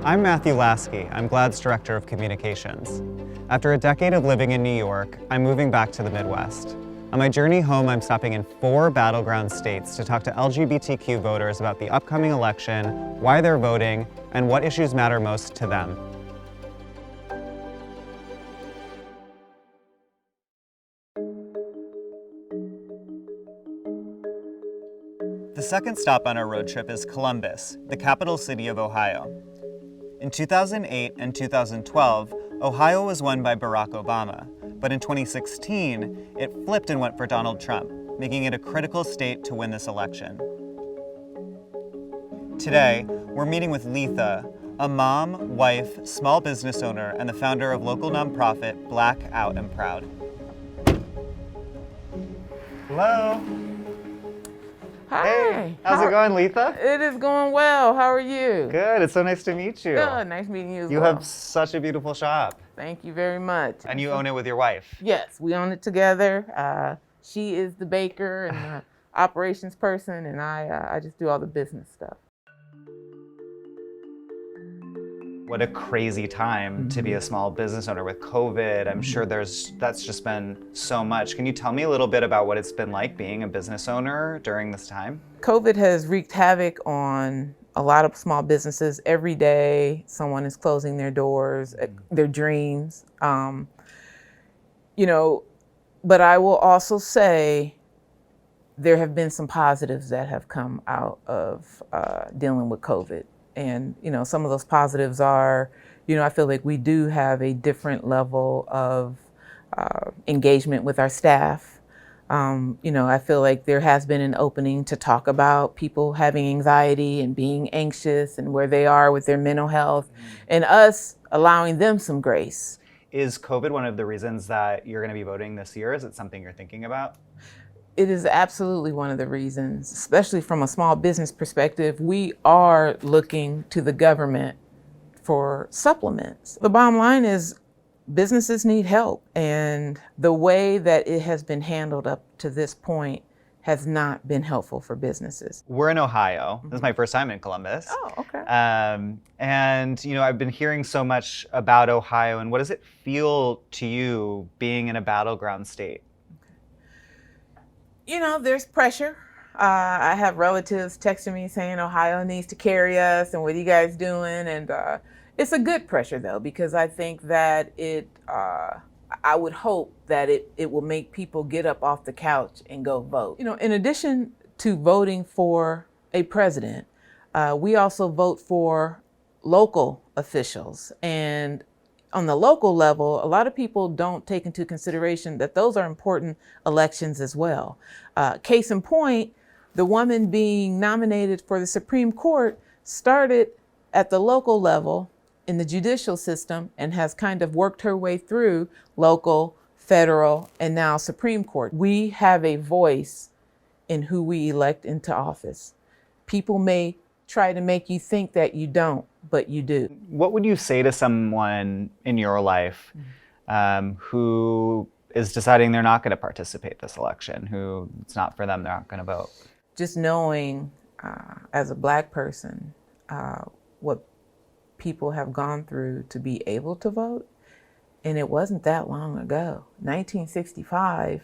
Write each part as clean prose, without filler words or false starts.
I'm Mathew Lasky. I'm GLAAD's Director of Communications. After a decade of living in New York, I'm moving back to the Midwest. On my journey home, I'm stopping in 4 battleground states to talk to LGBTQ voters about the upcoming election, why they're voting, and what issues matter most to them. The second stop on our road trip is Columbus, the capital city of Ohio. In 2008 and 2012, Ohio was won by Barack Obama, but in 2016, it flipped and went for Donald Trump, making it a critical state to win this election. Today, we're meeting with Letha, a mom, wife, small business owner, and the founder of local nonprofit Black Out and Proud. Hello. Hi. Hey, how's it going, Letha? It is going well. How are you? Good, it's so nice to meet you. Good, nice meeting you as well. You have such a beautiful shop. Thank you very much. And you own it with your wife. Yes, we own it together. She is the baker and the operations person, and I just do all the business stuff. What a crazy time to be a small business owner with COVID. I'm sure that's just been so much. Can you tell me a little bit about what it's been like being a business owner during this time? COVID has wreaked havoc on a lot of small businesses. Every day, someone is closing their doors, their dreams. But I will also say there have been some positives that have come out of dealing with COVID. And, some of those positives are, I feel like we do have a different level of engagement with our staff. I feel like there has been an opening to talk about people having anxiety and being anxious and where they are with their mental health, and us allowing them some grace. Is COVID one of the reasons that you're going to be voting this year? Is it something you're thinking about? It is absolutely one of the reasons, especially from a small business perspective. We are looking to the government for supplements. The bottom line is businesses need help, and the way that it has been handled up to this point has not been helpful for businesses. We're in Ohio. This is my first time in Columbus. Oh, okay. And, I've been hearing so much about Ohio, and what does it feel to you being in a battleground state? There's pressure. I have relatives texting me saying Ohio needs to carry us and what are you guys doing? And it's a good pressure though, because I think that I would hope that it will make people get up off the couch and go vote. In addition to voting for a president, we also vote for local officials. And on the local level, a lot of people don't take into consideration that those are important elections as well. Case in point, the woman being nominated for the Supreme Court started at the local level in the judicial system and has kind of worked her way through local, federal, and now Supreme Court. We have a voice in who we elect into office. People may try to make you think that you don't, but you do. What would you say to someone in your life who is deciding they're not going to participate this election, who it's not for them, they're not going to vote? Just knowing as a Black person what people have gone through to be able to vote, and it wasn't that long ago. 1965,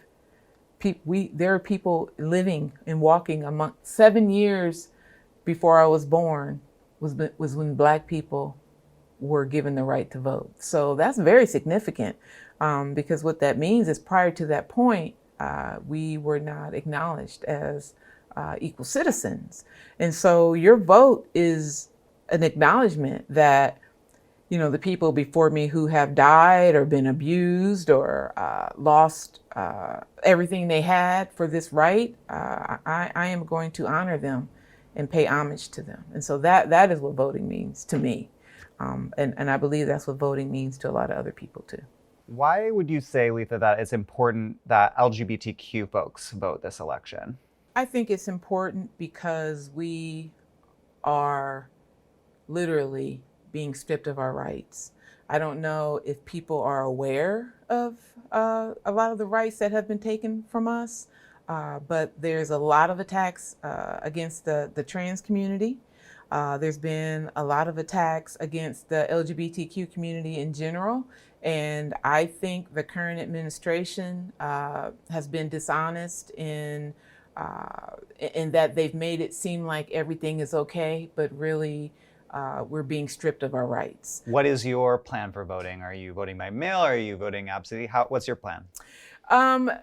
there are people living and walking among 7 years before I was born was when Black people were given the right to vote. So that's very significant because what that means is prior to that point, we were not acknowledged as equal citizens. And so your vote is an acknowledgement that, the people before me who have died or been abused or lost everything they had for this right, I am going to honor them and pay homage to them. And so that is what voting means to me. And I believe that's what voting means to a lot of other people too. Why would you say, Letha, that it's important that LGBTQ folks vote this election? I think it's important because we are literally being stripped of our rights. I don't know if people are aware of a lot of the rights that have been taken from us. But there's a lot of attacks against the trans community. There's been a lot of attacks against the LGBTQ community in general, and I think the current administration has been dishonest in that they've made it seem like everything is okay, but really we're being stripped of our rights. What is your plan for voting? Are you voting by mail? Or are you voting absentee? What's your plan?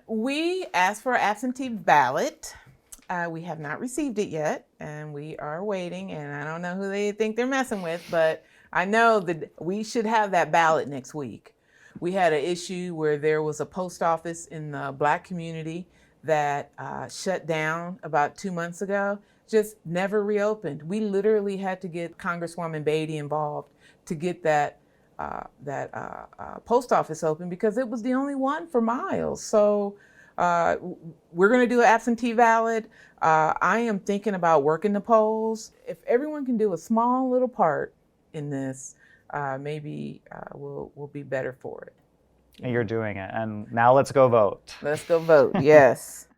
We asked for an absentee ballot. We have not received it yet, and we are waiting, and I don't know who they think they're messing with, but I know that we should have that ballot next week. We had an issue where there was a post office in the Black community that shut down about 2 months ago, just never reopened. We literally had to get Congresswoman Beatty involved to get that post office open because it was the only one for miles. So we're going to do an absentee ballot. I am thinking about working the polls. If everyone can do a small little part in this, maybe we'll be better for it. And you're doing it. And now let's go vote. Let's go vote, yes.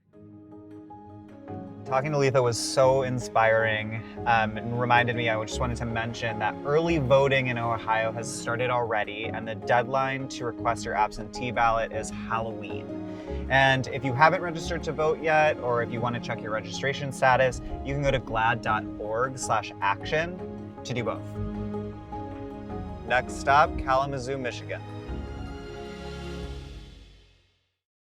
Talking to Letha was so inspiring and reminded me, I just wanted to mention that early voting in Ohio has started already, and the deadline to request your absentee ballot is Halloween. And if you haven't registered to vote yet, or if you want to check your registration status, you can go to GLAAD.org/action to do both. Next stop, Kalamazoo, Michigan.